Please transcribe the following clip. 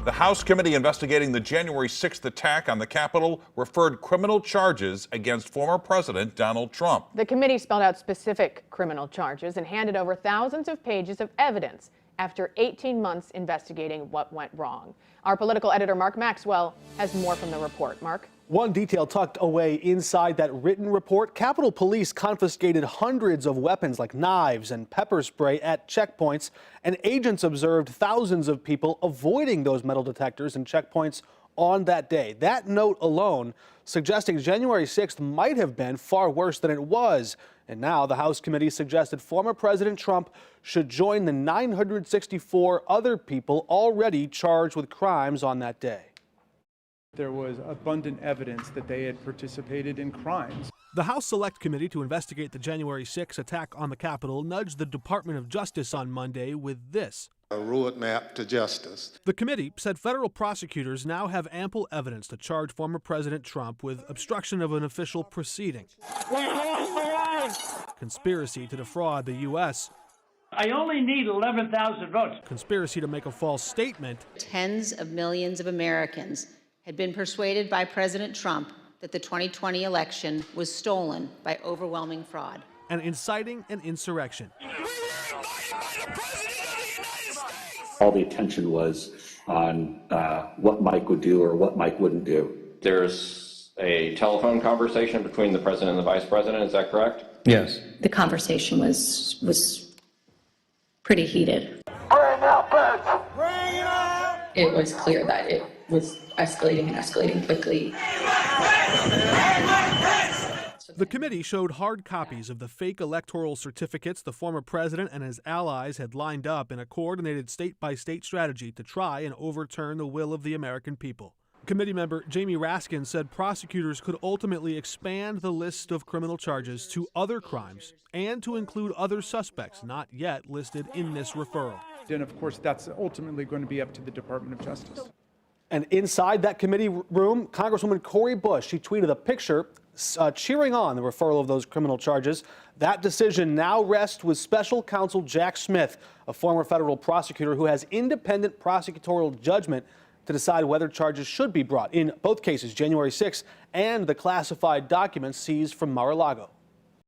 The House committee investigating the January 6th attack on the Capitol referred criminal charges against former President Donald Trump. The committee spelled out specific criminal charges and handed over thousands of pages of evidence after 18 months investigating what went wrong. Our political editor, Mark Maxwell, has more from the report. Mark? One detail tucked away inside that written report: Capitol Police confiscated hundreds of weapons like knives and pepper spray at checkpoints, and agents observed thousands of people avoiding those metal detectors and checkpoints on that day. That note alone suggesting January 6th might have been far worse than it was. And now the House committee suggested former President Trump should join the 964 other people already charged with crimes on that day. There was abundant evidence that they had participated in crimes. The House Select Committee to investigate the January 6 attack on the Capitol nudged the Department of Justice on Monday with this: a roadmap to justice. The committee said federal prosecutors now have ample evidence to charge former President Trump with obstruction of an official proceeding, conspiracy to defraud the U.S., I only need 11,000 votes, conspiracy to make a false statement. Tens of millions of Americans had been persuaded by President Trump that the 2020 election was stolen by overwhelming fraud, and inciting an insurrection. All the attention was on what Mike would do or what Mike wouldn't do. There's a telephone conversation between the president and the vice president, is that correct? Yes. The conversation was pretty heated. It was clear that it was escalating and escalating quickly. The committee showed hard copies of the fake electoral certificates the former president and his allies had lined up in a coordinated state-by-state strategy to try and overturn the will of the American people. Committee member Jamie Raskin said prosecutors could ultimately expand the list of criminal charges to other crimes and to include other suspects not yet listed in this referral. And of course, that's ultimately going to be up to the Department of Justice. And inside that committee room, Congresswoman Cori Bush, she tweeted a picture cheering on the referral of those criminal charges. That decision now rests with special counsel Jack Smith, a former federal prosecutor who has independent prosecutorial judgment to decide whether charges should be brought in both cases, January 6th and the classified documents seized from Mar-a-Lago.